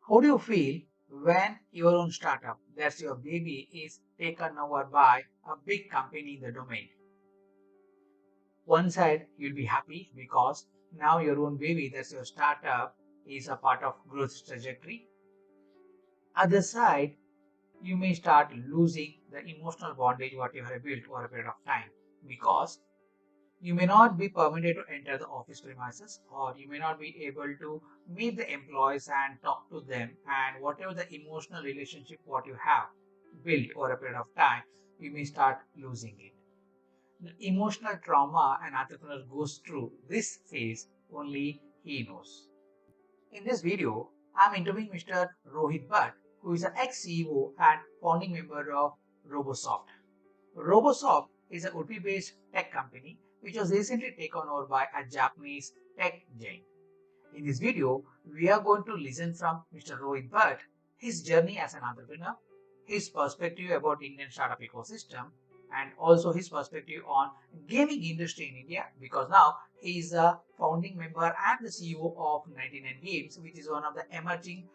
How do you feel when your own startup, that's your baby, is taken over by a big company in the domain? One side, you'll be happy because now your own baby, that's your startup, is a part of growth trajectory. Other side, you may start losing the emotional bondage what you have built over a period of time because you may not be permitted to enter the office premises, or you may not be able to meet the employees and talk to them, and whatever the emotional relationship what you have built over a period of time, you may start losing it. The emotional trauma an entrepreneur goes through this phase only he knows. In this video, I'm interviewing Mr. Rohith Bhat, who is an ex-CEO and founding member of Robosoft. Robosoft is a Udupi-based tech company which was recently taken over by a Japanese tech giant. In this video, we are going to listen from Mr. Rohith Bhat, his journey as an entrepreneur, his perspective about Indian startup ecosystem, and also his perspective on gaming industry in India, because now he is a founding member and the CEO of 99 Games, which is one of the emerging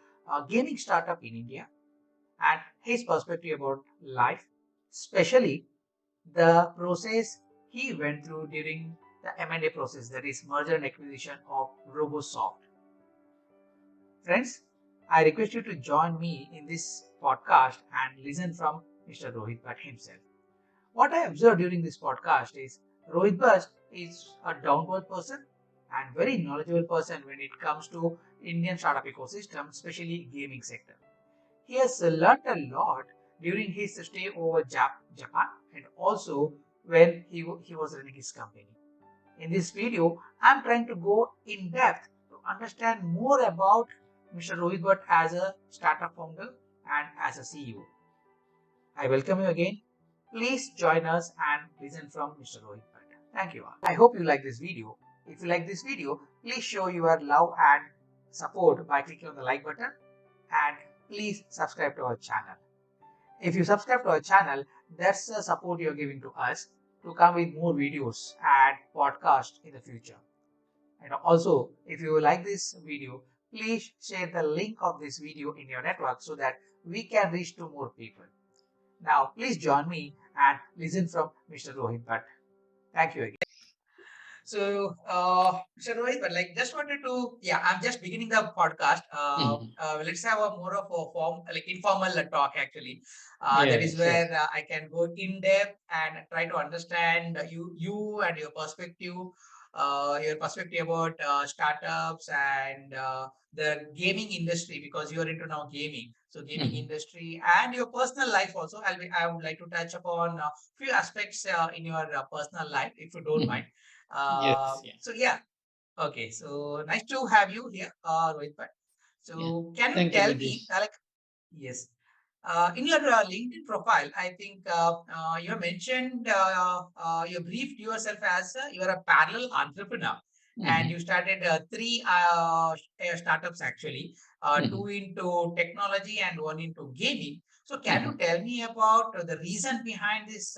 gaming startup in India, and his perspective about life, especially the process he went through during the M&A process, that is merger and acquisition of Robosoft. Friends, I request you to join me in this podcast and listen from Mr. Rohith Bhat himself. What I observed during this podcast is Rohith Bhat is a down-to-earth person and very knowledgeable person when it comes to Indian startup ecosystem, especially gaming sector. He has learned a lot during his stay over Japan and also when he was running his company. In this video, I'm trying to go in depth to understand more about Mr. Rohith Bhat as a startup founder and as a CEO. I welcome you again. Please join us and listen from Mr. Rohith Bhat. Thank you all. I hope you like this video. If you like this video, please show your love and support by clicking on the like button, and please subscribe to our channel. If you subscribe to our channel, that's the support you're giving to us to come with more videos and podcasts in the future. And also, if you like this video, please share the link of this video in your network so that we can reach to more people. Now, please join me and listen from Mr. Rohith Bhat. Thank you again. So, Mr. Rohit, but like just wanted to, yeah, I'm just beginning the podcast. Let's have a more of a form, like informal talk actually. That Yeah, is sure. where I can go in depth and try to understand you and your perspective about startups and the gaming industry, because you are into now gaming. So gaming Mhm. industry and your personal life also. I would like to touch upon a few aspects in your personal life, if you don't mind. Mhm. Yes, yeah, So yeah, okay. So nice to have you here, Rohit Bhat. yeah. So can you Thank you, tell me, Nitish. like, yes, in your LinkedIn profile, I think you have mentioned you briefed yourself as you are a parallel entrepreneur, and Mhm. you started three startups actually, two Mhm. into technology and one into gaming. So can you Mhm. tell me about the reason behind this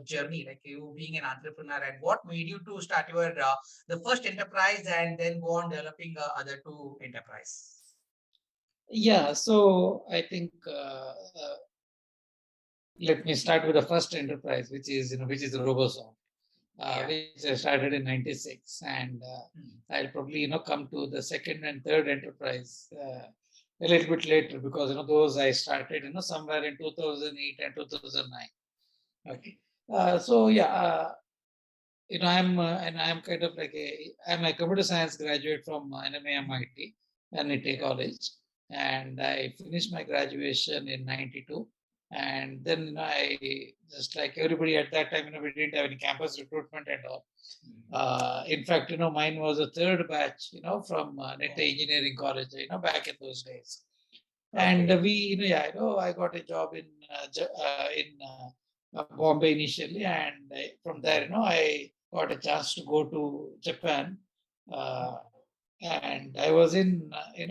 journey, like you being an entrepreneur, and what made you to start your the first enterprise and then go on developing other two enterprise? Yeah, so I think let me start with the first enterprise, which is which is Robosoft, Yeah. which I started in '96, and Mm. I'll probably come to the second and third enterprise a little bit later because those I started somewhere in 2008 and 2009. Okay, so yeah. I'm kind of like I'm a computer science graduate from NMIT, NIT Yeah. College, and I finished my graduation in '92. And then I just like everybody at that time, we didn't have any campus recruitment and all. Mm. In fact, mine was a third batch, from NIT Oh, Engineering College, back in those days. And okay. we, yeah, I got a job in Bombay initially, and from there, I got a chance to go to Japan, uh, and I was in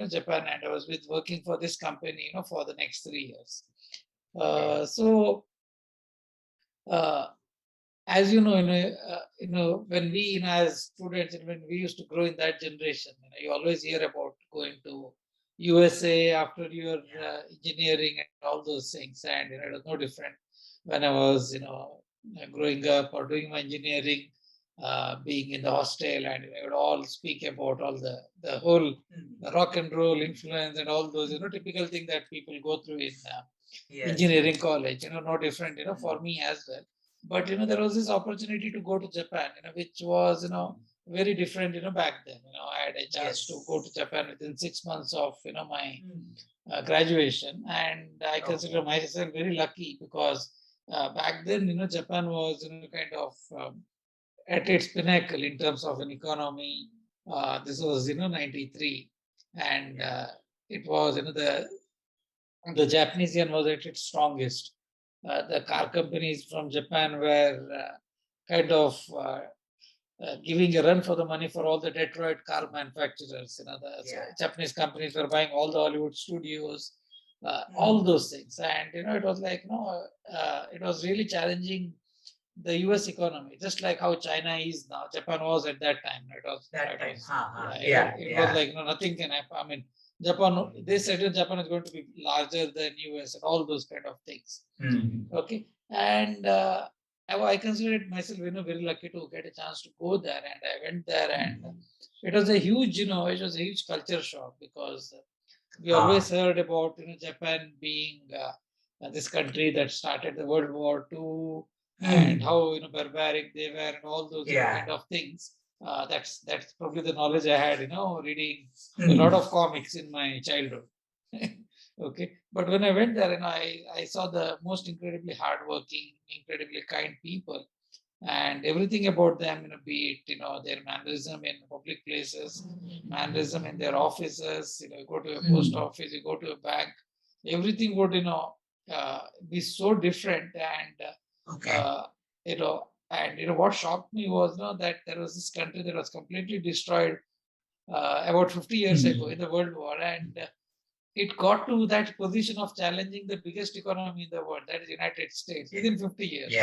Japan, and I was with working for this company, for the next 3 years. Okay. So uh, as when we, as students, and when we used to grow in that generation, you always hear about going to USA after your engineering and all those things. And it was no different when I was, growing up or doing my engineering, being in the hostel, and I would all speak about all the whole the rock and roll influence and all those, typical thing that people go through in engineering college. No different, for me as well. But there was this opportunity to go to Japan, which was, very different, back then. I had a chance to go to Japan within 6 months of, my graduation, and I consider myself very lucky because back then, Japan was, kind of at its pinnacle in terms of an economy. This was, 93, and it was, the Japanese yen was at its strongest. The car companies from Japan were kind of giving a run for the money for all the Detroit car manufacturers. The Japanese companies were buying all the Hollywood studios, all those things. And, it was like, it was really challenging the US economy, just like how China is now. Japan was at that time. It was, it was like, nothing can happen. I mean, Japan, they said that Japan is going to be larger than US and all those kind of things. Okay. And I considered myself, very lucky to get a chance to go there. And I went there, and it was a huge, it was a huge culture shock because we always heard about, Japan being this country that started the World War II, and how, barbaric they were and all those kind of things. That's probably the knowledge I had, reading a lot of comics in my childhood. Okay, but when I went there, I saw the most incredibly hardworking, incredibly kind people, and everything about them, be it, their mannerism in public places, mannerism in their offices. You go to a post office, you go to a bank, everything would, be so different. And and what shocked me was, that there was this country that was completely destroyed about 50 years ago in the World War, and it got to that position of challenging the biggest economy in the world, that is United States, within 50 years.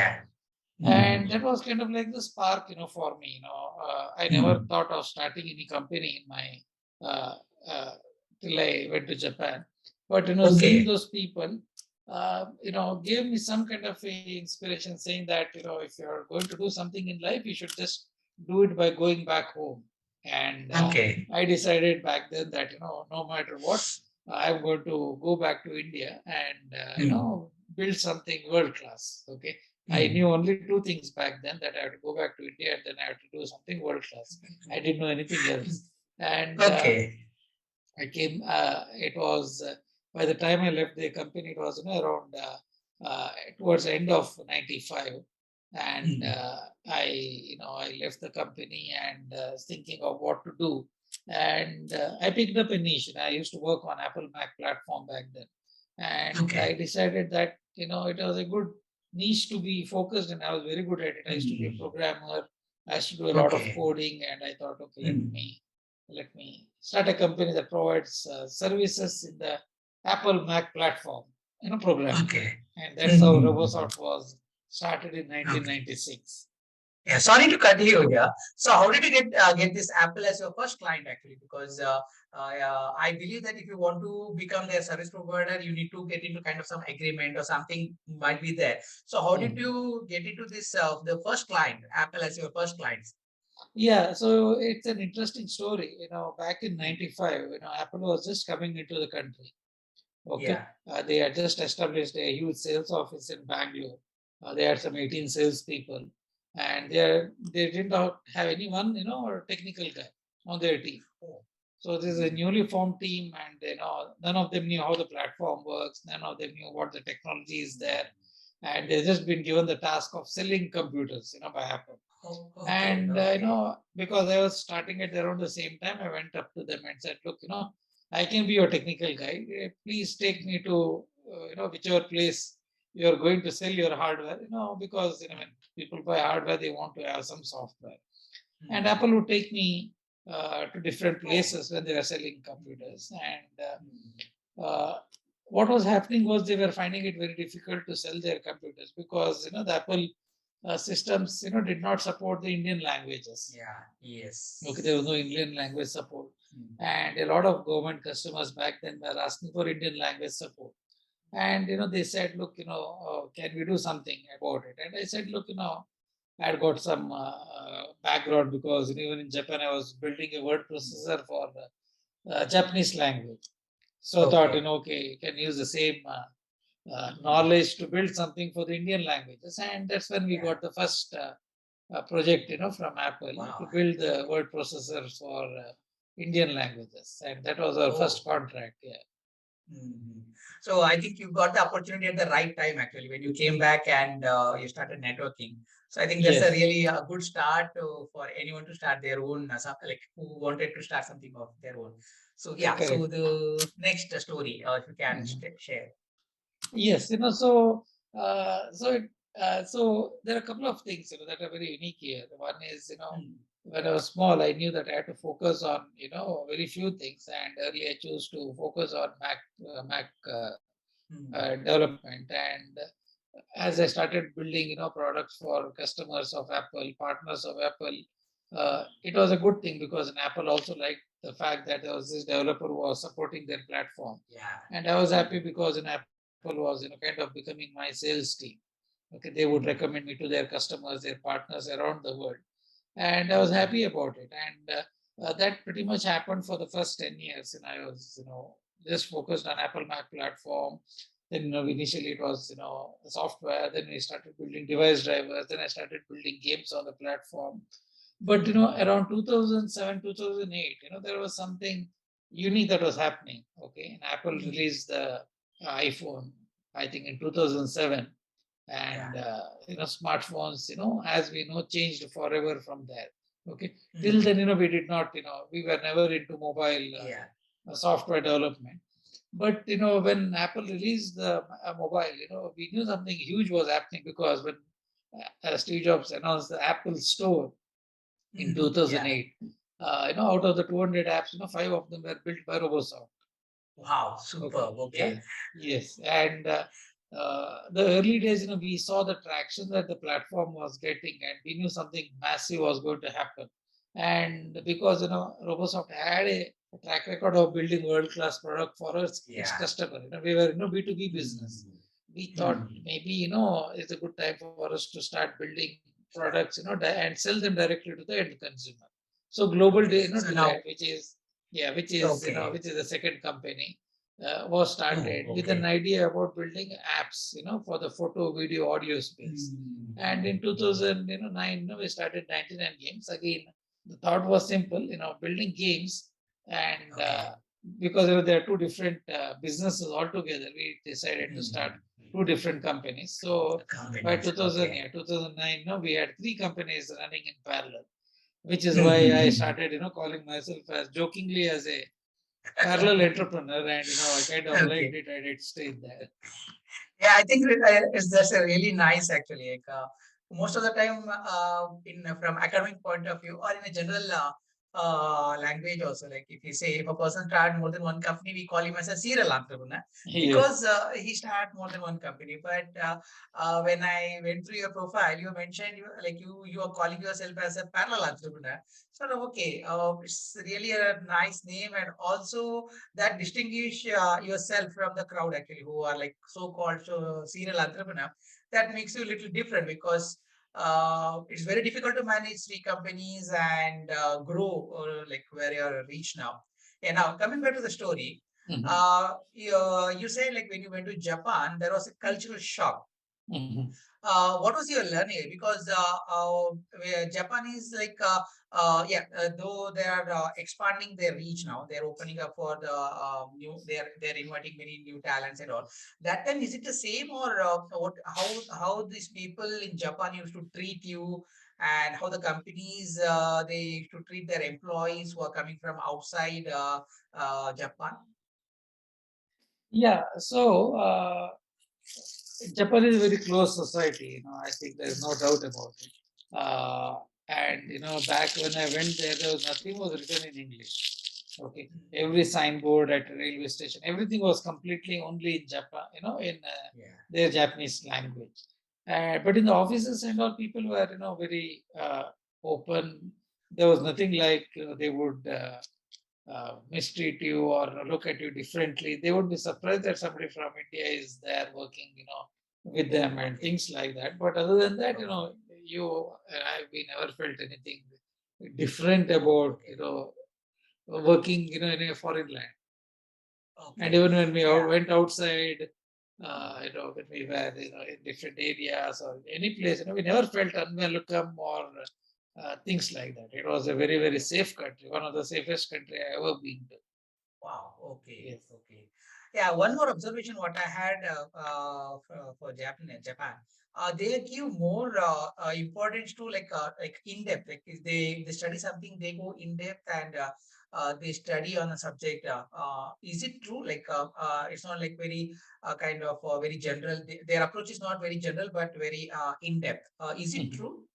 And that was kind of like the spark, for me. I never thought of starting any company in my uh, uh, till I went to Japan. But seeing those people, gave me some kind of a inspiration, saying that if you're going to do something in life, you should just do it by going back home. And I decided back then that no matter what, I'm going to go back to India and build something world class. Okay, I knew only two things back then, that I have to go back to India and then I have to do something world class. I didn't know anything else. And I came, it was, by the time I left the company, it was around towards the end of 95. And I left the company and thinking of what to do. And I picked up a niche. I used to work on Apple Mac platform back then. And I decided that, it was a good niche to be focused, and I was very good at it. I used to be a programmer. I used to do a lot of coding, and I thought, okay, let me start a company that provides services in the Apple Mac platform, programming. And that's how Robosoft was started in 1996. Yeah, sorry to cut you here. So, how did you get this Apple as your first client actually? Because I believe that if you want to become their service provider, you need to get into kind of some agreement or something might be there. So, how did you get into this the first client, Apple as your first client? Yeah, so it's an interesting story. Back in 95, Apple was just coming into the country. Okay. They had just established a huge sales office in Bangalore. They had some 18 salespeople, and they didn't have anyone, or technical guy on their team. So this is a newly formed team, and none of them knew how the platform works. None of them knew what the technology is there, and they've just been given the task of selling computers, by Apple. And because I was starting at around the same time, I went up to them and said, "Look, I can be your technical guy. Please take me to whichever place you are going to sell your hardware. Because when people buy hardware, they want to have some software. And Apple would take me to different places when they were selling computers. And what was happening was they were finding it very difficult to sell their computers because the Apple systems did not support the Indian languages. Yes. Okay, there was no Indian language support. and a lot of government customers back then were asking for Indian language support. And they said, look, can we do something about it? And I said, look, I had got some background because even in Japan I was building a word processor for Japanese language. So I thought, Okay. okay, you can use the same knowledge to build something for the Indian languages. And that's when we Yeah. got the first project, from Apple to Wow. build the word processors for Indian languages. And that was our first Oh. contract. Yeah. Mhm. So I think you got the opportunity at the right time actually when you came back and you started networking. So I think that's a Yes, really a good start for anyone to start their own like who wanted to start something of their own. So yeah, so correct. the next story, if you can Mhm. share. Yes, so there are a couple of things that are very unique here. One is, Mm. when I was small, I knew that I had to focus on very few things, and early I chose to focus on Mac Mm. development. And as I started building, products for customers of Apple, partners of Apple, it was a good thing because in Apple also liked the fact that there was this developer who was supporting their platform, Yeah. and I was happy because in Apple was kind of becoming my sales team. Okay, they would Mm. recommend me to their customers, their partners around the world, and I was Mm. happy about it. And that pretty much happened for the first 10 years, and I was just focused on Apple Mac platform. Then initially it was the software. Then we started building device drivers. Then I started building games on the platform. But Mm. around 2007, 2008, there was something unique that was happening. Okay, and Apple Mm. released the iPhone, I think in 2007, Yeah. and smartphones, as we know, changed forever from there. Okay, till Mm. then, we did not, we were never into mobile Yeah. software development. But when Apple released the mobile, we knew something huge was happening because when Steve Jobs announced the Apple Store in Mm. Yeah. 2008, out of the 200 apps, five of them were built by Robosoft. Wow. Okay. Superb. Yeah. Okay. Yes. And the early days, we saw the traction that the platform was getting, and we knew something massive was going to happen. And because Robosoft had a track record of building world-class product for its Yeah. customer. We were B2B business. Mm. We thought Mm. maybe it's a good time for us to start building products, and sell them directly to the end consumer. So Global Okay. So Delight, now, which okay. is the second company, was Oh, started with an okay. idea about building apps, for the photo, video, audio space. And in Mm. 2009, we started 99 games. Again, the thought was simple, building games, and Okay. because there are two different businesses altogether, we decided to start Mm. two different companies. So by Companies. 2000, Okay. yeah, 2009, we had three companies running in parallel, which is why I Mm. started, calling myself as jokingly as a parallel entrepreneur, and I kind of liked Okay. it. I did stay there. Yeah, I think it's that's a really nice actually. Like most of the time, in from academic point of view or in a general language also, like if you say if a person start more than one company, we call him as a serial entrepreneur Yes. because he start more than one company. But when I went through your profile, you mentioned you are calling yourself as a parallel entrepreneur. So okay, it's really a nice name and also that distinguish yourself from the crowd actually who are like so-called serial entrepreneur. That makes you a little different because it's very difficult to manage three companies and grow like where you're reached now. Yeah, now coming back to the story, Mhm. you say like when you went to Japan there was a cultural shock. Mhm. What was your learning? Because Japan is like, though they are expanding their reach now, they're opening up for the new. They're inviting many new talents and all. That time, is it the same or what? How these people in Japan used to treat you, and how the companies they used to treat their employees who are coming from outside Japan? Yeah. So Japan is a very close society. I think there's no doubt about it. And back when I went there, there was nothing was written in English. Okay, every signboard at a railway station, everything was completely only in Japan. In Yeah. their Japanese language. But in the offices and all, people were very open. There was nothing like they would mistreat you or look at you differently. They would be surprised that somebody from India is there working, with them and Okay. things like that. But other than that, Okay. we never felt anything different about, Okay. working, in a foreign land. And Okay. even when we Yeah. went outside, when we were, in different areas or any place, we never felt unwelcome or things like that. It was a very, very Okay. safe country, one of the safest country I ever been to. Wow. Okay. Yes. Okay. Yeah. One more observation. What I had for Japan, they give more importance to like in depth. Like if they study something, they go in depth and they study on a subject. Is it true? It's not like very kind of very general. Their approach is not very general, but very in depth. Is it Mhm. true?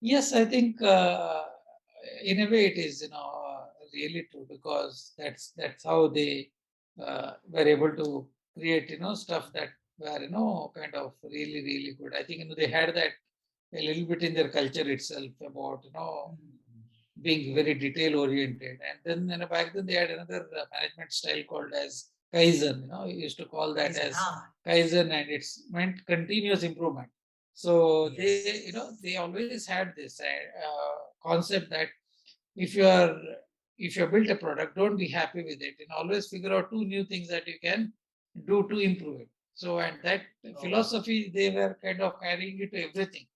Yes, I think in a way it is, really true, because that's how they were able to create, stuff that were, kind of really, really good. I think, they had that a little bit in their culture itself about, Mm. being very detail oriented. And then, back then they had another management style called as Kaizen. We used to call that Kaizen. as Ah. Kaizen, and it's meant continuous improvement. So Yes. they always had this concept that if you are if you have built a product, don't be happy with it, and always figure out two new things that you can do to improve it. So, and that Oh. philosophy they were kind of carrying it to everything.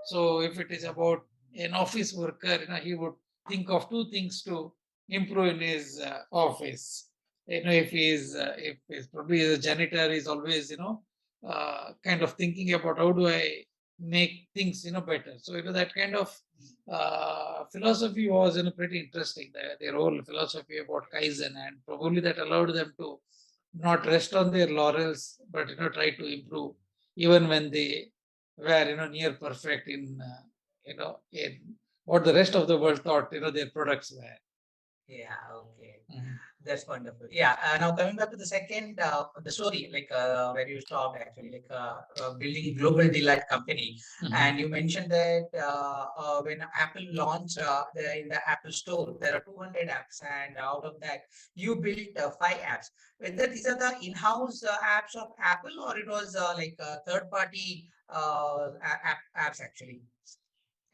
So if it is about an office worker, he would think of two things to improve in his office. If he's probably a janitor, he's always, kind of thinking about how do I make things, better. So, that kind of philosophy was, pretty interesting. Their whole philosophy about Kaizen, and probably that allowed them to not rest on their laurels, but, try to improve even when they were, near perfect in what the rest of the world thought, their products were. Yeah, okay. Mhm. That's wonderful. Yeah, now coming back to the second, the story, where you stopped actually, building global delight company, Mhm. and you mentioned that when Apple launched in the Apple Store, there are 200 apps, and out of that, you built 5 apps. Whether these are the in-house apps of Apple or it was third-party apps actually,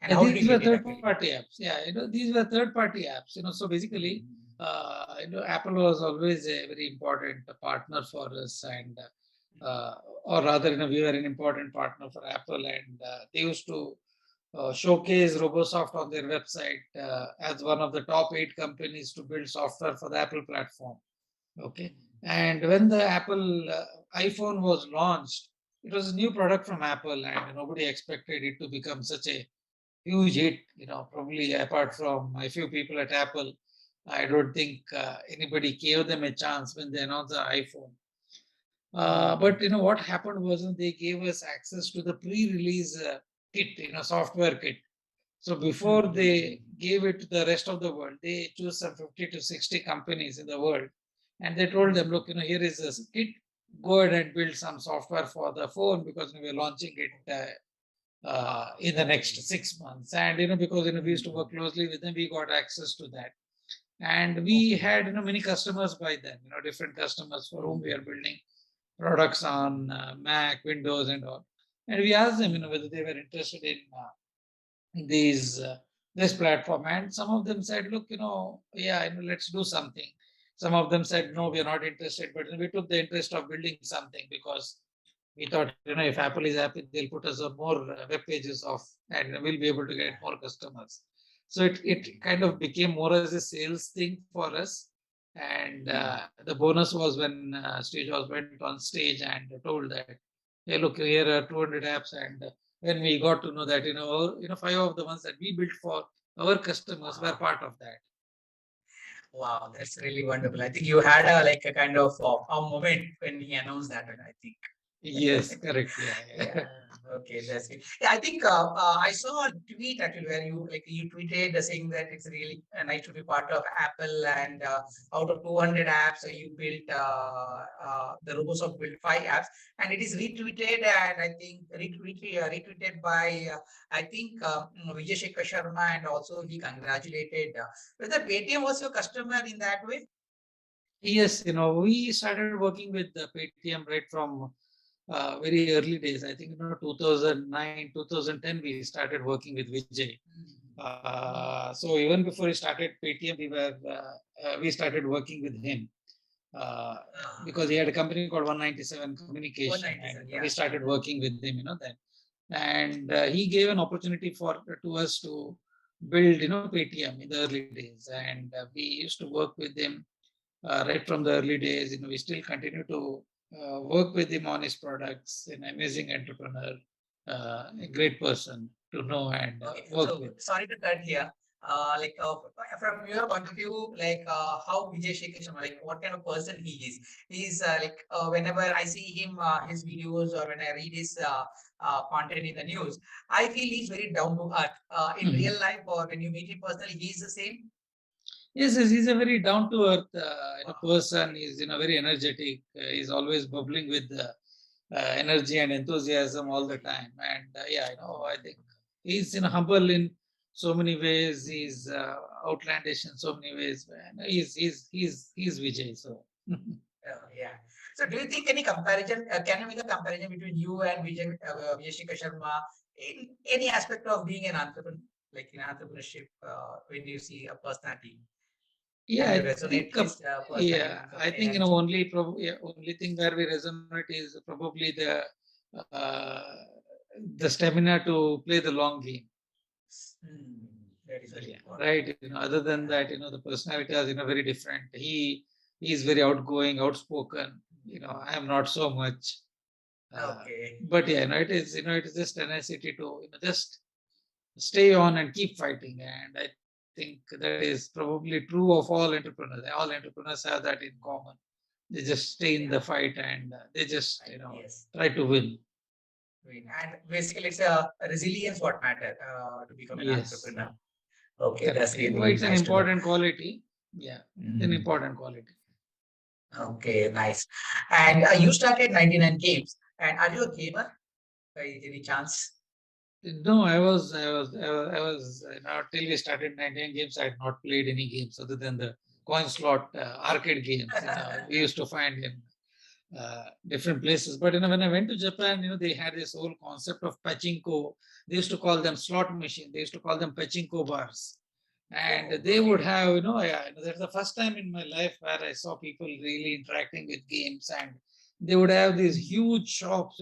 and Yeah, how did these you were get it third-party actually? apps. Yeah, these were third-party apps. So basically, Mhm. Apple was always a very important partner for us, and or rather, we were an important partner for Apple, and they used to showcase Robosoft on their website as one of the top 8 companies to build software for the Apple platform. Okay. And when the Apple iPhone was launched, it was a new product from Apple, and nobody expected it to become such a huge hit. Probably apart from a few people at Apple, I don't think anybody gave them a chance when they announced the iPhone. But Mhm. what happened was they gave us access to the pre-release kit, software kit. So before they Mhm. gave it to the rest of the world, they chose some 50 to 60 companies in the world, and they told them, look, Mhm. here is this kit. Go ahead and build some software for the phone, because we're launching it in the next Okay. 6 months. And because we used to work Mhm. closely with them, we got access to that. And we Okay. had many customers by then, different customers for whom we are Mhm. building products on Mac, Windows, and all. And we asked them, whether they were interested in these this platform. And some of them said, look, yeah, let's do something. Some of them said, no, we are Okay. not interested. But we took the interest of building something, because we thought, if Apple is happy, they'll put us on more web pages of, and we'll be able to get Yeah. more customers. So it kind of became more as a sales thing for us. And Mhm. the bonus was when Steve Jobs went on stage and told that, hey, look, here are 200 apps. And when we got to know that, 5 of the ones that we built for our customers were Wow. part of that. Wow, that's really wonderful. I think you had a kind of a moment when he announced that, and I think. Yes, correct. Yeah, Yeah. yeah. Okay, that's it. Yeah, I think I saw a tweet actually where you tweeted saying that it's really nice to be part of Apple, and out of 200 apps you built the Robosoft built 5 apps, and it is retweeted, and I think retweeted by I think Vijay Shekhar Sharma, and also he congratulated whether Paytm was your customer in that way. Yes, we started working with the Paytm right from very early days. I think 2009, 2010 we started working with Vijay. So even before he started Paytm, we started working with him because he had a company called 197 Communication, and 197, we yeah. started working with him. Then, and he gave an opportunity to us to build Paytm in the early days, and we used to work with him right from the early days. We still continue to work with him on his products. An amazing entrepreneur, a great person to know and Okay, work so with. sorry to cut here. From your point of view, how Vijay Shekhar Sharma, what kind of person he is? He's whenever I see him, his videos, or when I read his content in the news, I feel he's very down to earth. In real life, or when you meet him personally, he's the same. Yes, yes, he's a very down to earth Wow. person. He's very energetic. He's always bubbling with energy and enthusiasm all the time. And yeah, I think he's humble in so many ways. He's outlandish in so many ways. And he's Vijay. So Yeah. So, do you think any comparison? Can you make a comparison between you and Vijay Shekhar Sharma in any aspect of being an entrepreneur, like in entrepreneurship? When you see a personality, yeah, can you I resonate think his personality in yeah, terms of I think energy? only thing where we resonate is probably uh, the stamina to play the long game. Hmm, that is very Yeah, important. right. Other than Yeah. that, the personality is very different. He is very outgoing, outspoken. I am not so much. Okay. But yeah, it is just tenacity to just stay on and keep fighting. And I think that is probably true of all entrepreneurs. All entrepreneurs have that in common. They just stay in the Yeah. fight, and they just Yes. try to win. I mean, and basically, it's a resilience what matter to become an Yes, entrepreneur. Okay, correct. that's Well, really it's an nice to know. important quality. Yeah, it's an Mhm. important quality. Okay, nice. And you started 99 games. And are you a gamer by any chance? No, till we started 99 games, I had not played any games other than the coin slot arcade games. We used to find in different places. But when I went to Japan, they had this whole concept of pachinko. They used to call them slot machine. They used to call them pachinko bars. And Oh, they would okay. have, yeah, that's the first time in my life where I saw people really interacting with games, and they would have these huge shops,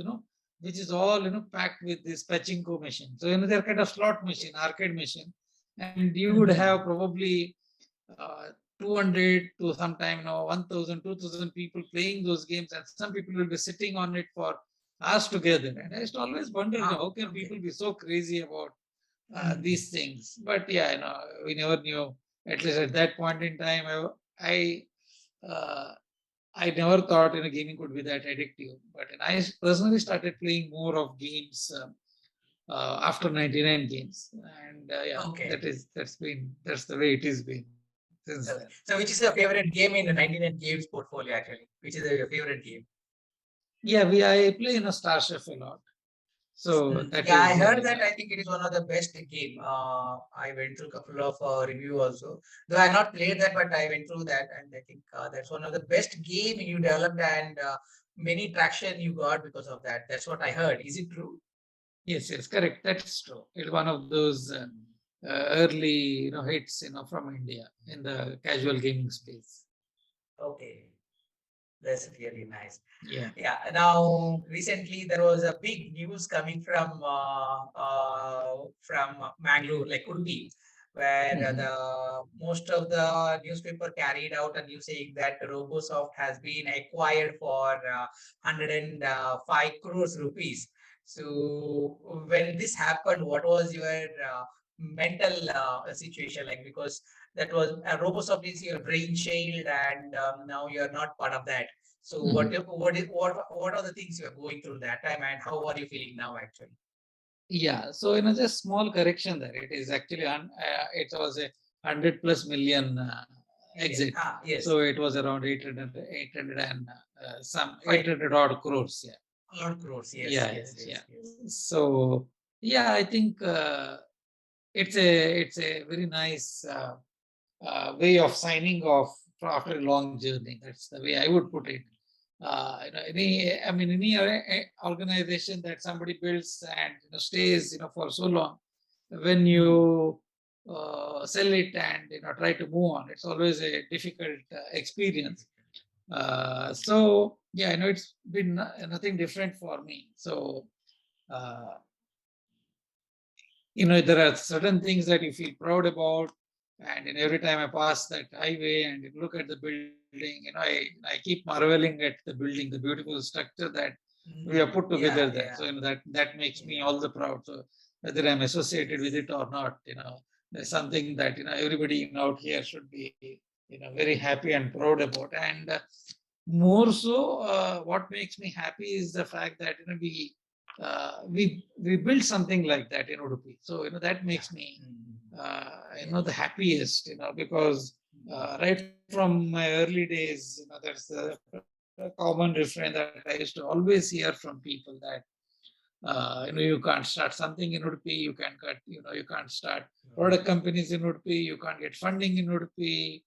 which is all, packed with this pachinko machine. So, they're kind of slot Okay. machine, arcade machine. And you would Mhm. have probably 200 to sometime 1000, 2000 people playing those games, and some people will be sitting on it for hours together. And I used to always wonder, Ah, how can people okay. be so crazy about Mhm. these things? But yeah, we never knew. At least at that point in time, uh, I never thought gaming could be that addictive. But I personally started playing more of games after 99 games. And yeah, Okay. that's the way it has been since then. Okay. So, which is your favorite game in the 99 games portfolio, actually? Which is your favorite game? Yeah, I play in a Star Chef a lot. So that Yeah, I is heard that. I think it is one of the best game. I went through a couple of review also. Though I not played that, but I went through that, and I think that's one of the best game you developed, and many traction you got because of that. That's what I heard. Is it true? yes, yes, correct. That's true. It's one of those early hits from India in the casual gaming space. Okay, that's really nice. Yeah. Yeah. Now, recently there was a big news coming from Mangalore, like Udupi, where Mhm. the most of the newspaper carried out a news saying that Robosoft has been acquired for 105 crores rupees. So, when this happened, what was your mental situation like? Because that was Robosoft is your brainchild, and now you are not part of that. So what are the things you are going through that time, and how are you feeling now actually? Yeah, so just small correction there. It is actually it was a 100 plus million Million. exit. Yes. So it was around 800 and some Five 800 odd crores. Yeah, odd crores. Yes, yeah, yes, yeah. yes, yes. So yeah, I think it's a very nice way of signing off after a long journey. That's the way I would put it. Any organization that somebody builds and stays for so long, when you sell it and try to move on, it's always a difficult experience. So yeah, it's been nothing different for me. So uh, there are certain things that you feel proud about, and every time I pass that highway and look at the building, I keep marveling at the building, the beautiful structure that we have put together Yeah, there. So yeah, that makes me yeah. all the proud. So whether I'm associated with Yes. it or not, there's something that everybody out here should be very happy and proud about. And more so, what makes me happy is the fact that we built something like that in Udupi. So that makes me the Yes. happiest, because right from my early days, that's a common refrain that I used to always hear from people, that you can't start something in Udupi, you can't start product companies in Udupi, you can't get funding in Udupi,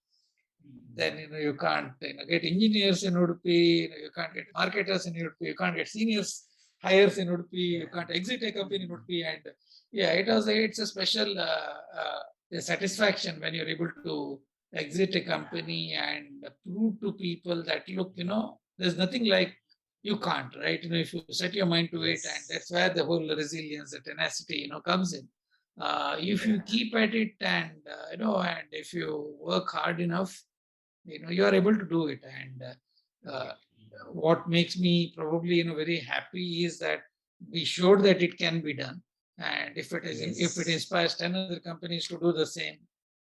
then you can't get engineers in Udupi, you can't get marketers in Udupi, you can't get seniors hires in Udupi, you can't exit a company in Udupi. And yeah, it's a special satisfaction when you're able to exit a company and prove to people that look, there's nothing like you can't, right? If you set your mind to it, and that's where the whole resilience, the tenacity, comes in. If you keep at it, and and if you work hard enough, you are able to do it. And what makes me probably very happy is that we showed that it can be done. And if it Yes. inspires 10 other companies to do the same,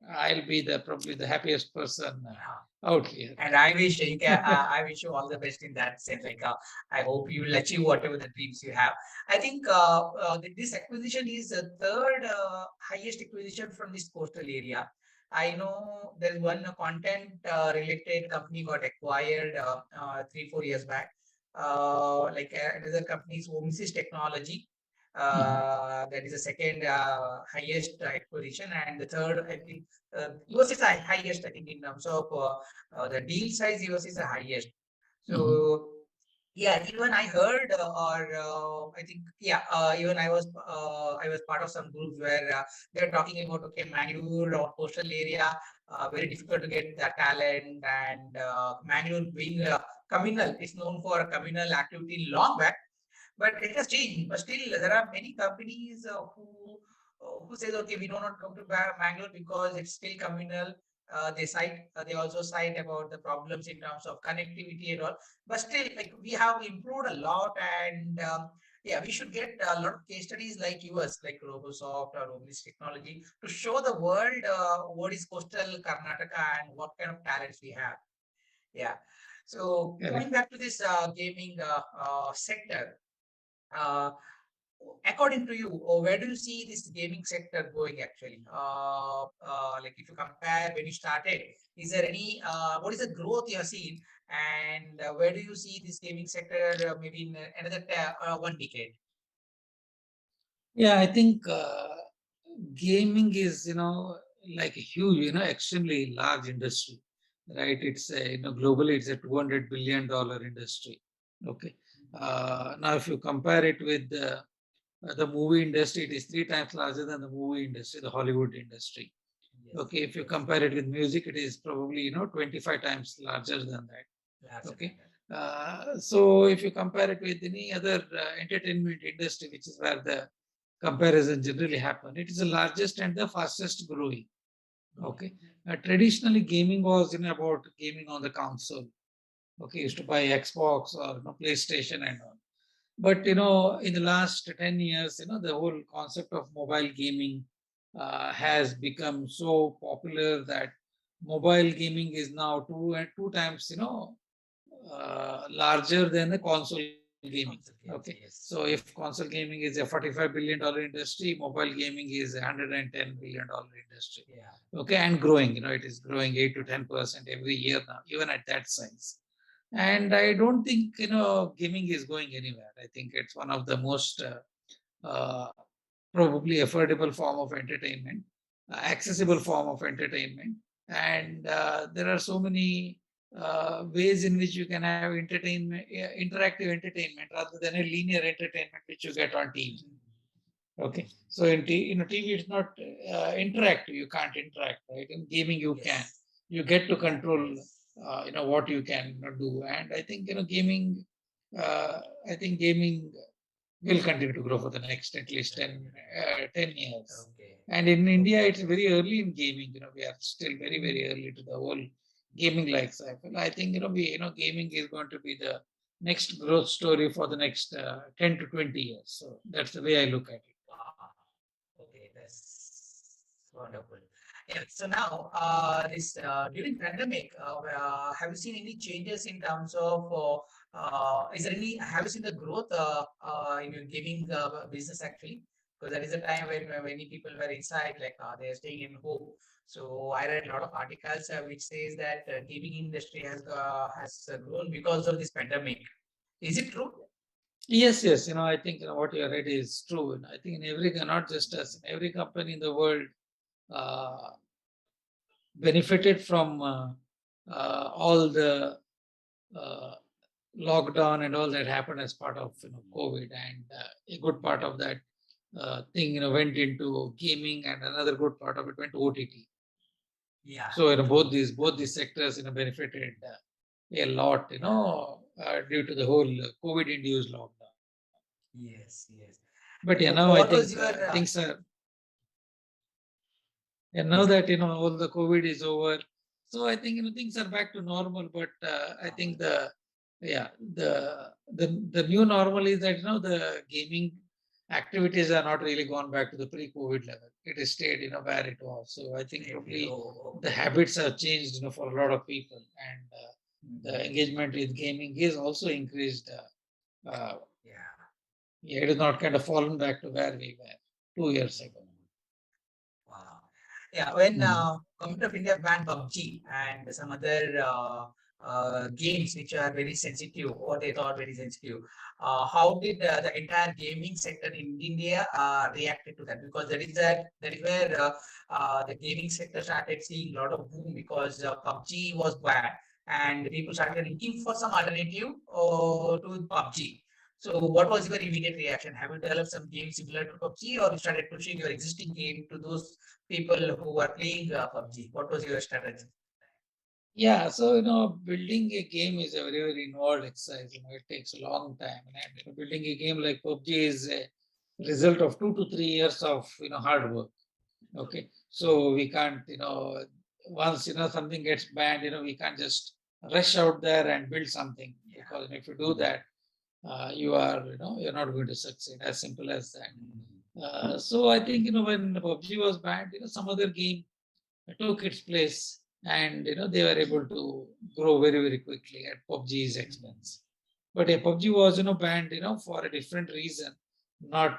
I'll be the probably the happiest person Yeah. out here. And I wish you can. I wish you all the best in that sense. Like, I hope you will achieve whatever the dreams you have. I think this acquisition is the third highest acquisition from this coastal area. I know there's one content related company got acquired 3 4 years back. Another company is Robosoft Technology. Mhm. That is the second highest acquisition, and the third, I think, yours is the highest. I think in terms of the deal size, yours is the highest. Mhm. So yeah, even I heard, I think, yeah, even I was part of some groups where they're talking about, okay, Mangalore or coastal area, very difficult to get the talent, and Mangalore being communal, it's known for communal activity long back, but it has changed. But still, there are many companies who says, okay, we do not come to Bangalore because it's still communal. They also cite about the problems in terms of connectivity and all. But still, like, we have improved a lot, and yeah, we should get a lot of case studies like yours, like Robosoft or Robosoft Technology, to show the world what is coastal Karnataka and what kind of talents we have. Yeah. So coming Correct. back to this gaming sector, uh, according to you, where do you see this gaming sector going actually? Like, if you compare when you started, is there any, what is the growth you have seen? And where do you see this gaming sector maybe in another 1 decade? Yeah, I think gaming is, like a huge, extremely large industry, right? It's a, globally it's a $200 billion industry. Okay. Now, if you compare it with the movie industry, it is three times larger than the movie industry, the Hollywood industry. Yes, Okay. If you yes. compare it with music, it is probably 25 times larger than that. Larger than Okay. that. So if you compare it with any other entertainment industry, which is where the comparison generally happen, it is the largest and the fastest growing. Growing. Okay. Traditionally, gaming was about gaming on the console. Okay, used to buy Xbox or PlayStation and all. But in the last 10 years, the whole concept of mobile gaming has become so popular that mobile gaming is now two times larger than the console gaming. Console Okay, games, so yes. if console gaming is a $45 billion industry, mobile gaming is $110 billion industry. Yeah. Okay, and growing. It is growing 8 to 10% every year now, even at that size. And I don't think gaming is going anywhere. I think it's one of the most uh, probably affordable form of entertainment, accessible Yes. form of entertainment, and there are so many ways in which you can have entertainment, interactive entertainment rather than a linear entertainment which you get on TV. Mhm. Okay, so in TV it's not interactive. You can't interact, right? In gaming you can. Yes. You get to control, Yes. what you can do, and I think gaming. I think gaming will continue to grow for the next at least 10 years. Okay. And in India, Okay. it's very early in gaming. We are still very, very early to the whole gaming life cycle. I think, gaming is going to be the next growth story for the next 10 to 20 years. So that's the way I look at it. Wow. Okay, that's wonderful. Yeah. So now, this during pandemic, have you seen any changes in terms of? Is there any? Have you seen the growth in your gaming business actually? Because that is a time when many people were inside, like they are staying in home. So I read a lot of articles which says that gaming industry has grown because of this pandemic. Is it true? Yes, yes. I think what you read is true. And I think in every, not just us, in every company in the world uh, benefited from all the uh, lockdown and all that happened as part of COVID, and a good part of that thing went into gaming, and another good part of it went to OTT. Yeah. So both these sectors benefited a lot, Yeah. due to the whole COVID induced lockdown. Yes. Yes. But yeah, So now I what was think your things are. And now yes, that all the COVID is over, so I think things are back to normal. But I think normal. the new normal is that the gaming activities are not really gone back to the pre-COVID level. It has stayed where it was. So I think Lately. probably Oh, the okay. habits have changed for a lot of people, and the Mhm. engagement with gaming is also increased. Yeah. Yeah, it is not kind of fallen back to where we were 2 years ago. Mhm. Wow. Yeah, when Mm. Government of India banned PUBG and some other games which are very sensitive or they thought very sensitive, how did the entire gaming sector in India reacted to that? Because that is where the gaming sector started seeing a lot of boom because PUBG was banned and people started looking for some alternative to PUBG. So, what was your immediate reaction? Have you developed some games similar to PUBG, or you started pushing your existing game to those people who are playing PUBG? What was your strategy? Yeah, so building a game is a very, very involved exercise. It takes a long time, and building a game like PUBG is a result of 2 to 3 years of hard work. Okay, so we can't once something gets banned, we can't just rush out there and build something, Yeah. because if you do that, you are you're not going to succeed. As simple as that. Mm. So I think when PUBG was banned, some other game took its place, and they were able to grow very, very quickly at PUBG's Mm. expense. But PUBG was banned for a different reason, not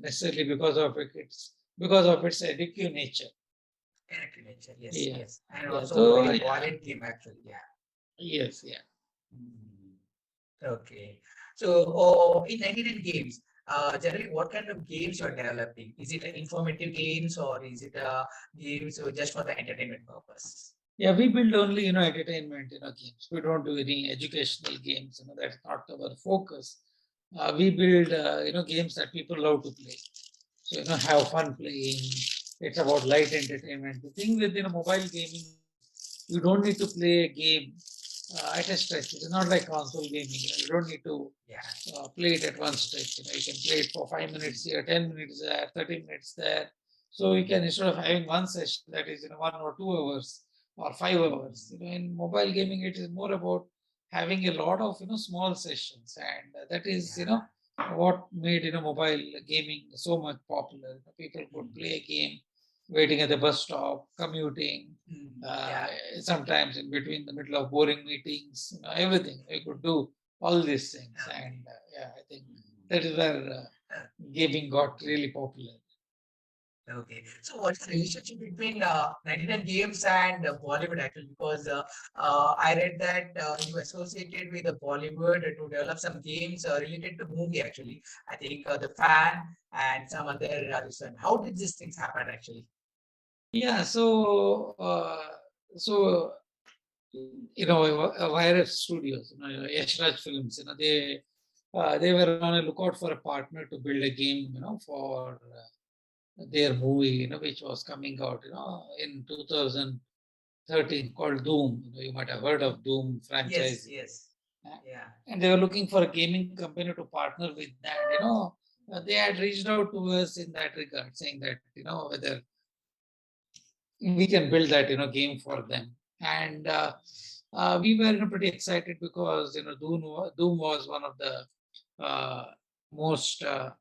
necessarily because of its addictive nature. Connected nature. Yes, Yeah, yes. And yeah. also So very yeah, violent game actually. Yeah. yes, yeah. Mm. Okay. So, in 99 games, generally, what kind of games you are developing? Is it informative games or is it games just for the entertainment purpose? Yeah, we build only entertainment games. We don't do any educational games. That's not our focus. We build games that people love to play. So have fun playing. It's about light entertainment. The thing with mobile gaming is you don't need to play a game at a stretch. It's not like console gaming. You don't need to Yeah. play it at one stretch. You can play it for 5 minutes here, 10 minutes there, 30 minutes there. So you can, instead of having one session that is 1 or 2 hours or 5 hours. In mobile gaming, it is more about having a lot of small sessions, and that is Yeah. what made mobile gaming so much popular. People could play a Mm. game waiting at the bus stop, commuting, Yeah. sometimes in between the middle of boring meetings, everything. We could do all these things. Okay. And yeah, I think that is where gaming got really popular. Okay. So what's the relationship between 99 Games and Bollywood actually? Because I read that you associated with the Bollywood to develop some games related to movie actually. I think the fan and some other this one. How did these things happen actually? Yeah, so Virus Studios, Yashraj Films, they were on a lookout for a partner to build a game, for their movie, which was coming out, in 2013 called Doom. You might have heard of Doom Yes, franchise. yes. Yeah. And they were looking for a gaming company to partner with that. They had reached out to us in that regard, saying that whether we can build that game for them. And we were pretty excited because Doom was one of the most uh,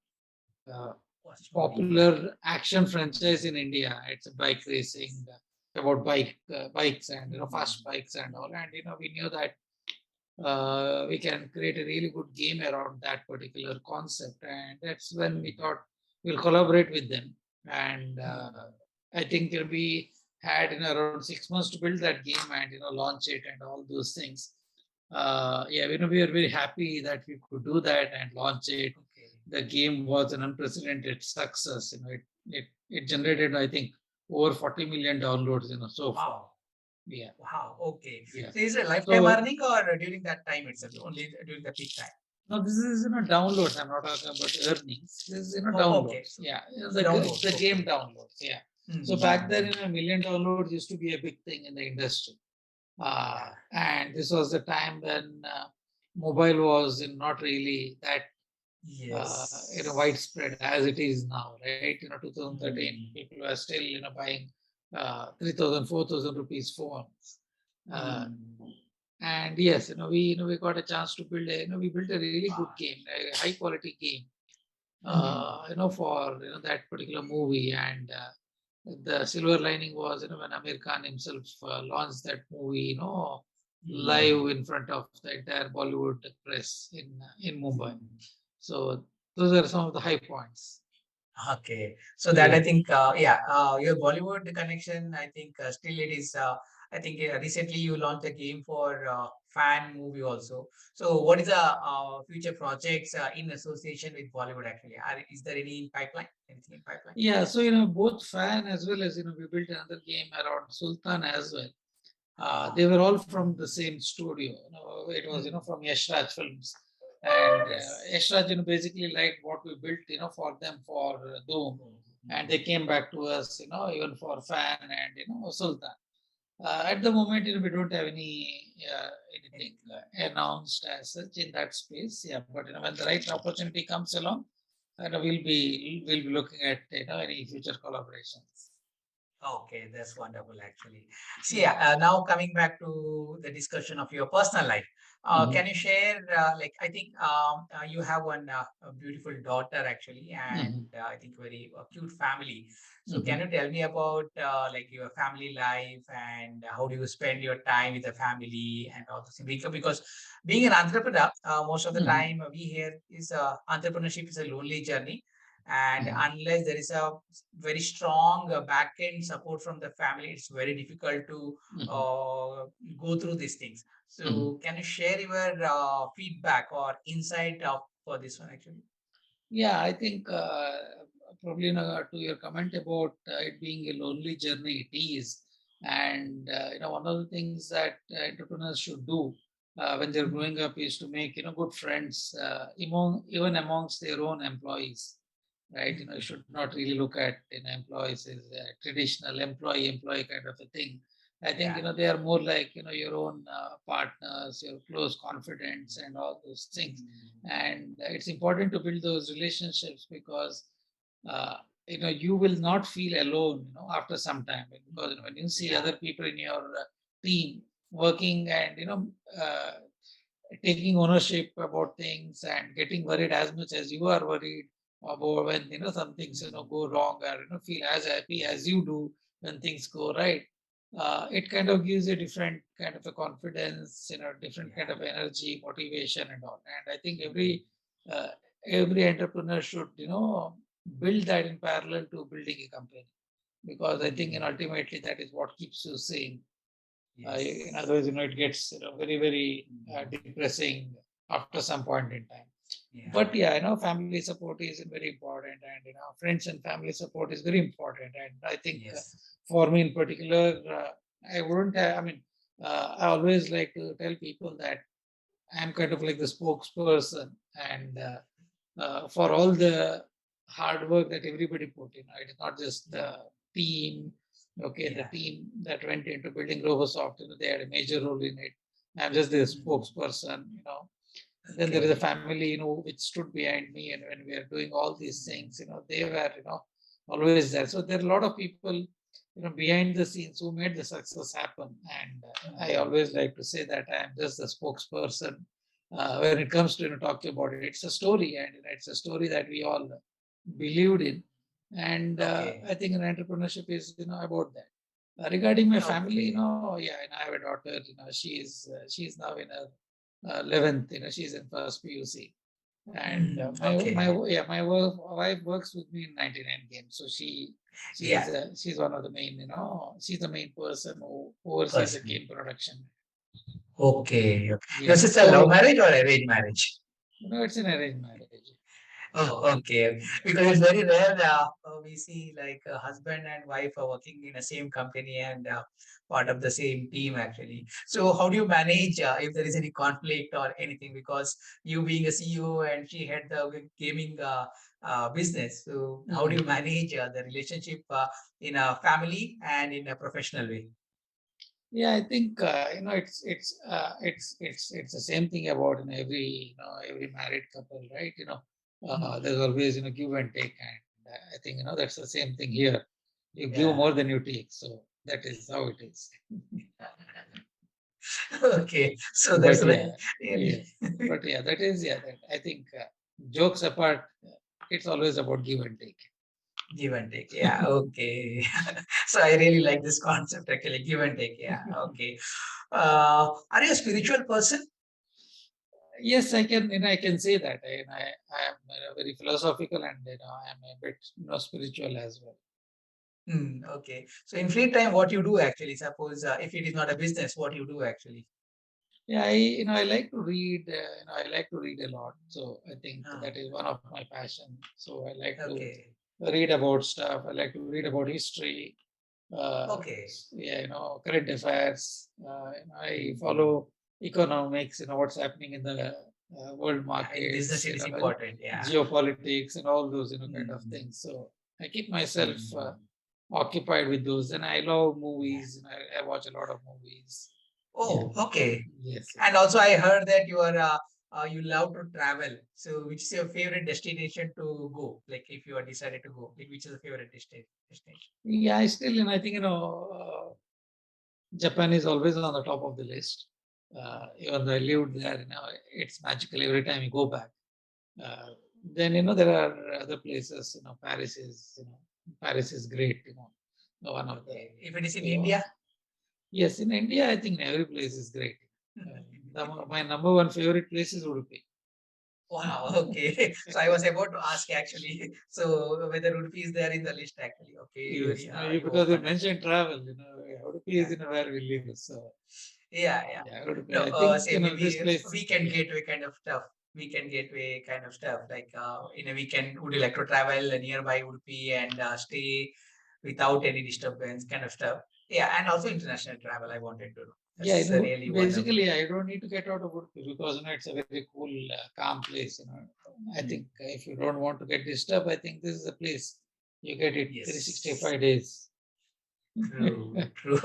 Watch movie. Yeah. popular action franchise in India. It's a bike racing, about bikes and fast bikes and all. And we knew that we can create a really good game around that particular concept. And that's when we thought we'll collaborate with them. And I think we had around 6 months to build that game and launch it and all those things. Yeah, we are very happy that we could do that and launch it. Okay. The game was an unprecedented success. It generated, I think, over 40 million downloads. So far. Wow. Yeah. Wow. Okay. Yeah. So is it lifetime earning or during that time itself, only during the peak time? No, this is downloads. I'm not talking about earnings. This is Oh, okay. downloads. So Yeah, downloads. the game Okay. downloads. Yeah. So back then, Mm-hmm. a million downloads used to be a big thing in the industry. Yeah. And this was the time when mobile was not really that Yes. widespread as it is now, right? 2013, Mm. people were still buying 3,000, 4,000 rupees phones. Uh, Mm. and yes, we got a chance to build we built a really good Wow. game, a high quality game, Mm. for that particular movie. And the silver lining was, when Amir Khan himself launched that movie, live Mm. in front of the entire Bollywood press in Mumbai. So those are some of the high points. Okay. So that I Yeah. think, yeah, your Bollywood connection, I think still it is, I think recently you launched a game for fan movie also. So what is the future projects in association with Bollywood actually? Is there any in pipeline? Anything in pipeline? Yeah. So, both fan as well as, we built another game around Sultan as well. They were all from the same studio. It was, from Yashraj Films. And Yes. Yashraj, basically liked what we built, for them for Doom. And they came back to us, even for Fan and, Sultan. At the moment, we don't have anything announced as such in that space. Yeah, but when the right opportunity comes along, we'll be looking at any future collaborations. Okay, that's wonderful actually. See, Yeah. now coming back to the discussion of your personal life, Mhm. can you share, like, I think you have one a beautiful daughter actually, and Mhm. I think very cute family. So can Mhm. you tell me about like your family life and how do you spend your time with the family and all this? Because being an entrepreneur, most of the Mhm. time we hear is entrepreneurship is a lonely journey. And Mhm. unless there is a very strong back-end support from the family, it's very difficult to Mhm. uh, go through these things. Mhm. So, can you share your feedback or insight of for this one actually? Yeah, I think probably to your comment about it being a lonely journey, it is. And one of the things that entrepreneurs should do when they're Mhm. growing up is to make good friends even amongst their own employees, right? You should not really look at employees as a traditional employee kind of a thing. I think Yeah. they are more like your own partners, your close confidants, and all those things. Mhm. And it's important to build those relationships because you will not feel alone after some time, because when you see Yeah. other people in your team working and uh, taking ownership about things and getting worried as much as you are worried, about when some things go wrong, or feel as happy as you do when things go right. It kind of gives a different kind of a confidence, different kind Yeah. of energy, motivation, and all. And I think Mhm. uh, every entrepreneur should build that in parallel to building a company, because I think Mhm. ultimately that is what keeps you sane. In Yes. other words, it gets very, very Mhm. depressing after some point in time. But Yeah. yeah, family support is very important, and friends and family support is very important. And I think Yes. for me in particular, I wouldn't have, I mean, I always like to tell people that I'm kind of like the spokesperson, and for all the hard work that everybody put in. It is not just the team. Okay, the Yeah. team that went into building Robosoft, they had a major role in it. I'm just the Mhm. spokesperson. Then there is a Okay. family, which stood behind me, and when we are doing all these things, they were, always there. So there are a lot of people, behind the scenes who made the success happen. And I Mhm. always like to say that I am just the spokesperson when it comes to talking about it. It's a story, and it's a story that we all believed in. And Okay. I think an entrepreneurship is, about that. Regarding my family, Okay. yeah, I have a daughter. She's now in her 11th. She's in first PUC. And Mhm. my Okay. yeah, my wife works with me in 99 games. So Yeah. she's one of the main, she's the main person who oversees the Person. game production. Okay. Okay. This Yeah. is a love So marriage or arranged marriage? it's an arranged marriage. Oh, okay. Yeah. Because it's very rare we see like a husband and wife are working in the same company and part of the same team actually. So how do you manage if there is any conflict or anything? Because you being a CEO and she had the gaming business. So how do you Mhm. manage the relationship in a family and in a professional way? Yeah, I think it's the same thing about in every married couple, right? Hmm. There's always give and take, and I think that's the same thing here. You give Yeah. more than you take, so that is how it is. Okay. So that's But yeah, really yes, but yeah, that is, yeah. That I think, jokes apart, it's always about give and take. give and take. Yeah. Okay. So I really like this concept actually. Give and take. Yeah. Okay. Are you a spiritual person? Yes, I can. I can say that. I am very philosophical, and I am a bit spiritual as well. Hmm, okay. So in free time, what you do actually? Suppose if it is not a business, what you do actually? Yeah, I like to read. I like to read a lot. So I think Ah, that is one of my passion. So I like to okay. read about stuff. I like to read about history. Okay. Yeah, current affairs. I Hmm. follow economics. What's happening in the world Yeah, in business, markets. it is important. Yeah. Geopolitics and all those kind of Hmm. things. So I keep myself Hmm. occupied with those. And I love Yeah. movies. I watch a lot of movies. Yeah. Oh, okay. Yes. And also, I heard that you love to travel. So, which is your favorite destination to go? Like, if you are decided to go, like, which is the favorite destination? Yeah, I still, and I think, Japan is always on the top of the list. Even though I lived there, it's magical every time you go back. Uh, then, there are other places, Paris is great, one of the, Okay. If it is in uh, India, yes, in India, I think every place is great. My number one favorite place is Udupi. wow. Okay. So I was about to ask actually. So whether Udupi is there in the list actually? Okay. Yes, You because you opened it. mentioned travel, Udupi is Yeah. where we live. So, Yeah. Yeah. yeah, Udupi. No, I think, say this maybe place, weekend yeah. gateway kind of stuff. Weekend gateway kind of stuff. Like in a weekend, would you like to travel nearby Udupi and stay without any disturbance kind of stuff? Yeah, and also international travel. I wanted to know. Yeah, That's really wonderful. basically, I don't need to get out of Udupi because it's a very cool, calm place. I think Hmm. if you don't want to get disturbed, I think this is a place you get it Yes, 365 days. true, true.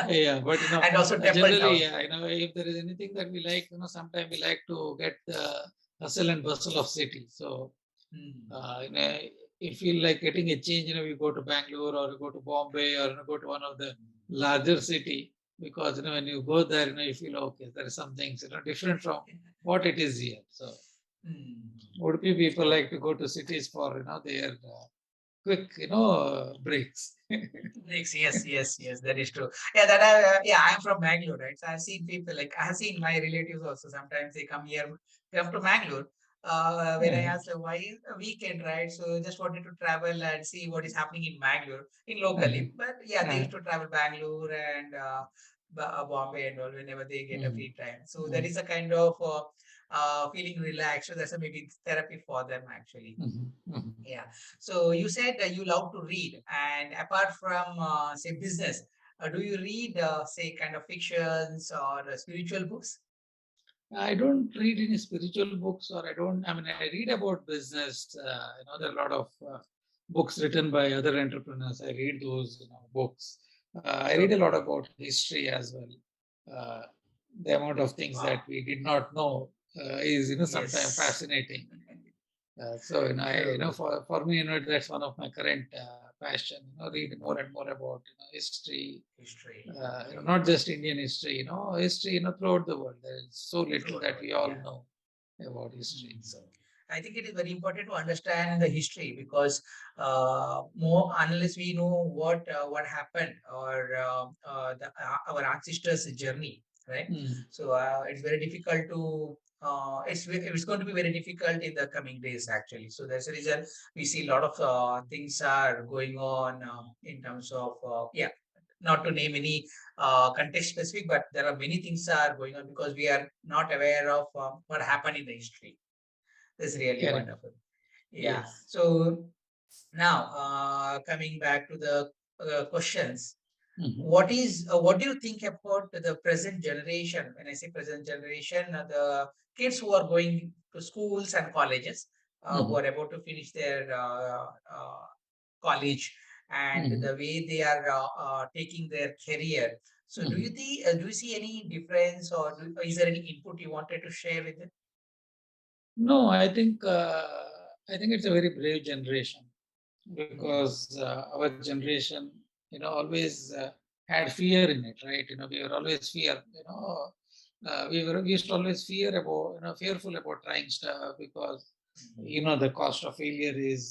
Yeah, but And also temple generally, town. yeah, if there is anything that we like, sometimes we like to get the hustle and bustle of city. So, Hmm. uh, you know, if you like getting a change, we go to Bangalore or you go to Bombay or go to one of the larger city, because when you go there, you feel okay, there is some things different from what it is here. So. Udupi people like to go to cities for their quick breaks. Breaks, yes, yes, yes, that is true. Yeah, yeah, I'm from Bangalore, right? So I've seen people like I have seen my relatives also. Sometimes they come here, come to Bangalore. When I Uh, ask them why is a weekend, right? So just wanted to travel and see what is happening in Bangalore, in uh, locally. But yeah, they uh, used to travel Bangalore and Bombay and all whenever they get a mm, free time. So that mm, is a kind of feeling relaxed. So that's a maybe therapy for them actually. mhm, mhm. Yeah. So you said you love to read, and apart from say business, do you read say kind of fictions or spiritual books? I don't read any spiritual books, or I mean, I read about business. There are a lot of books written by other entrepreneurs. I read those books. I read a lot Okay. about history as well. The amount of things that Wow. we did not know is, sometimes Yes. fascinating. So, True. for me, that's one of my current passion. Read more and more about history, History. not Okay. just Indian history, history, throughout the world. There is so little Throughout the that world. we all Yeah. know about history. Mm. So, I think it is very important to understand the history because more unless we know what happened or our ancestors' journey, right? mm, So it's very difficult to. It's going to be very difficult in the coming days actually. So that's the reason we see a lot of things are going on in terms of yeah. Not to name any context specific, but there are many things are going on because we are not aware of what happened in the history. That's really correct. wonderful. Yeah. Yes. So now, coming back to the questions, Hmm. what do you think about the present generation? When I say present generation, the kids who are going to schools and colleges, who Hmm. are about to finish their college, and Hmm. the way they are taking their career. So, Hmm. do you see any difference, or is there any input you wanted to share with it? No, I think it's a very brave generation, Mm. because our generation, always had fear in it, right? We were always we used to always fearful about trying stuff, because the cost of failure is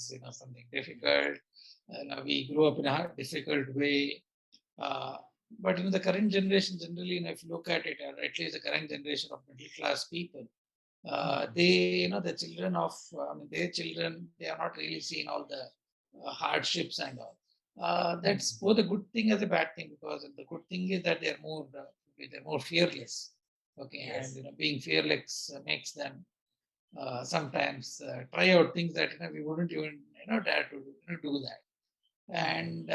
something difficult. We grew up in a difficult way. Uh, but the current generation generally, if you look at it, or at least the current generation of middle class people, Mm. they the children of their children, they are not really seeing all the hardships and all. That's Mm. both a good thing as a bad thing, because the good thing is that they're more fearless. Okay, and Yes. being fearless makes them sometimes try out things that we wouldn't even dare to do that. Mm. And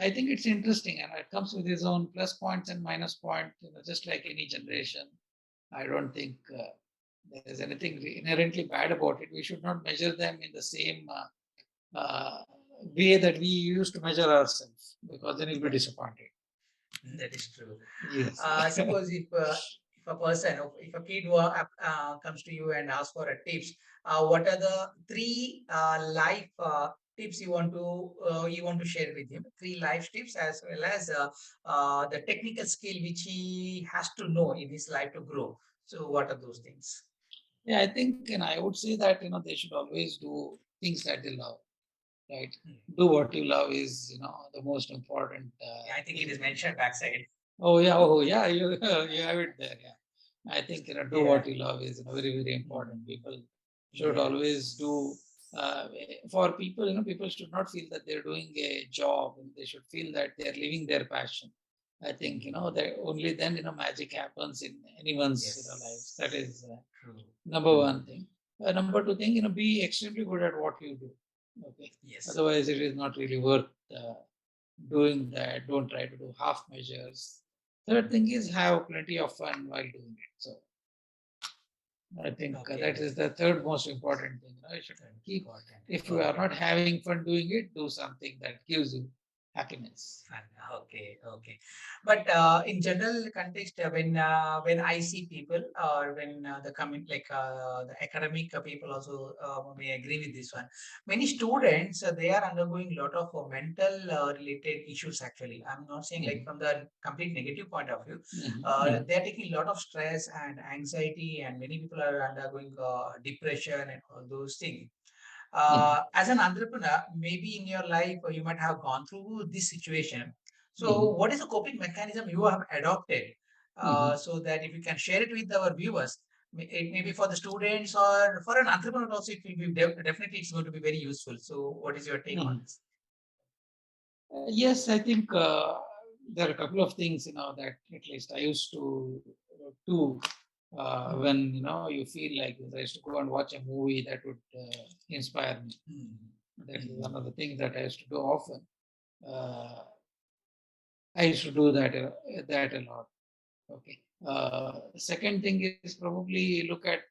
I think it's interesting, and it comes with its own plus points and minus points, just like any generation. I don't think there's anything inherently bad about it. We should not measure them in the same uh, way that we used to measure ourselves, because then you'll be disappointed. That is true. Yes. Suppose if a person, if a kid comes to you and asks for a tips, what are the three life tips you want to share with him? Three life tips as well as the technical skill which he has to know in his life to grow. So, what are those things? Yeah, I think, I would say that they should always do things that they love, right? Hmm. Do what you love is the most important Yeah, I think it is thing. mentioned backside. Oh yeah, you have it there. Yeah, I think do what Yeah. you love is very important. Mm. People should always do. Yes. For people, people should not feel that they're doing a job, and they should feel that they're living their passion. I think that only then magic happens in anyone's lives. That Yes. is True. number one thing. Number two thing, be extremely good at what you do. Okay, Yes. otherwise it is not really worth doing that. Don't try to do half measures. Third thing is have plenty of fun while doing it. So I think that Okay. is the third most important thing. You should keep, Important. if you are Okay. not having fun doing it, do something that gives you happiness. Okay, okay. But in general context, when I see people, or when the coming like the academic people also may agree with this one. Many students they are undergoing a lot of mental related issues. Actually, I'm not saying like Mhm. from the complete negative point of view. Mhm. They are taking a lot of stress and anxiety, and many people are undergoing depression and all those things. Mhm. As an entrepreneur, maybe in your life you might have gone through this situation. So, Mhm. what is the coping mechanism you have adopted? Mhm. So that if you can share it with our viewers, it may be for the students or for an entrepreneur also, it will be definitely it's going to be very useful. So, what is your take on Mhm. this? Yes, I think there are a couple of things that at least I used to do Mm, when you feel like this. I used to go and watch a movie that would inspire me. mm, That is one mm, of the things that I used to do often. Uh, I used to do that a lot. Okay. Second thing is probably look at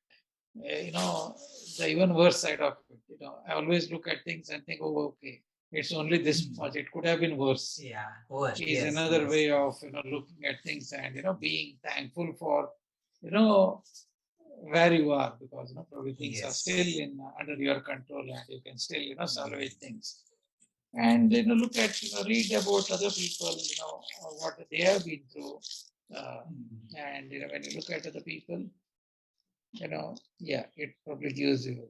the even worse side of it. I always look at things and think, oh, okay, it's only this mm. much. It could have been worse. Yeah, worst. Is Yes, another yes, way of looking at things and being thankful for you know where you are, because probably things are still yes. in under your control and you can still salvage Mm, things. And look at read about other people, what they have been through. uh, mm. and when you look at other people, yeah, it probably gives you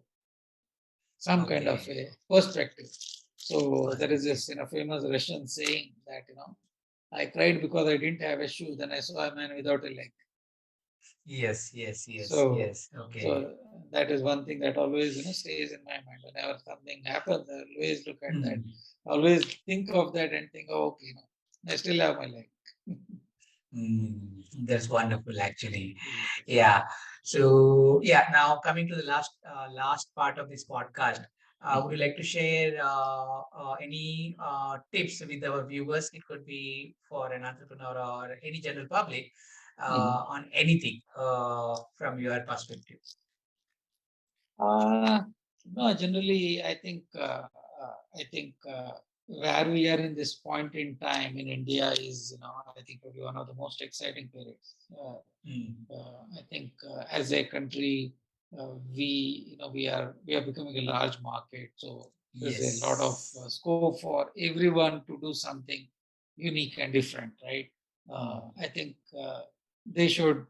some kind of Okay. a perspective. So there is Perspective. this famous Russian saying that I cried because I didn't have a shoe. Then I saw a man without a leg. Yes, yes, yes, So, yes. Okay. so that is one thing that always stays in my mind. Whenever something happens, I always look at that. Mm. Always think of that and think, oh, okay, I still have my leg. Mm, that's wonderful, actually. Yes. Yeah. So, yeah. Now coming to the last part of this podcast, would you Mhm. like to share any tips with our viewers? It could be for an entrepreneur or any general public Mhm. on anything from your perspective. Uh, no, generally, I think where we are in this point in time in India is, I think probably one of the most exciting periods. Mm. I think as a country, we are becoming a large market. So there's a lot of Yes. scope for everyone to do something unique and different, right? Mm. I think they should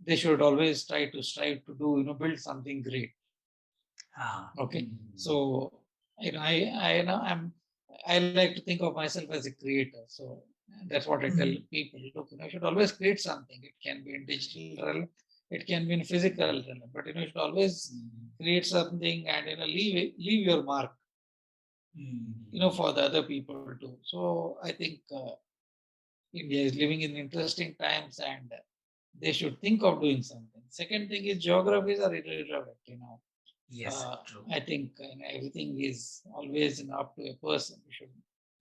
they should always try to strive to do build something great. Ah. Okay, Mm. so I like to think of myself as a creator. So that's what I tell Mm. people. Look, you should always create something. It can be in digital realm, it can be in physical realm, but you should always Mm. create something and leave your mark, Mm. for the other people too. So I think India is living in interesting times, and they should think of doing something. Second thing is geographies are irrelevant. Yes. I True. think everything is always up to a person.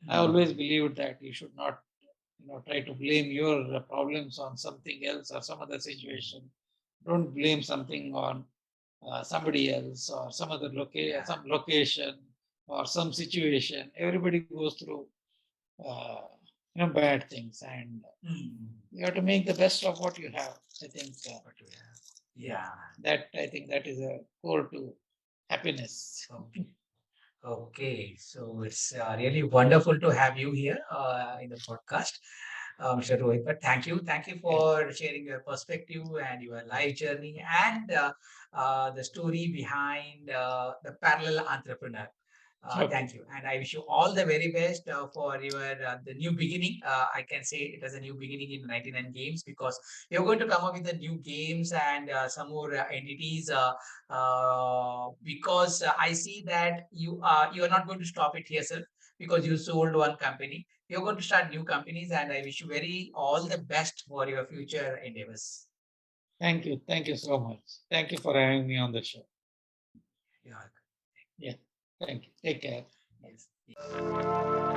I always Mm. believe that you should not, try to blame your problems on something else or some other situation. Don't blame something on somebody else or Yeah. some location or some situation. Everybody goes through, uh, bad things, and Mm. you have to make the best of what you have. I think, What do we have? yeah, Yeah. I think that is a core to happiness. Okay. Okay. So it's really wonderful to have you here in the podcast, Mr. Rohit. But thank you. Thank you Yeah. for sharing your perspective and your life journey and the story behind the parallel entrepreneur. Okay. Thank you, and I wish you all the very best for your the new beginning. I can say it as a new beginning in 99 games because you're going to come up with the new games and some more entities. Because I see that you are not going to stop it yourself because you sold one company. You're going to start new companies, and I wish you very all the best for your future endeavors. Thank you. Thank you so much. Thank you for having me on the show. Yeah. Yeah. Thank you. Take care. Yes.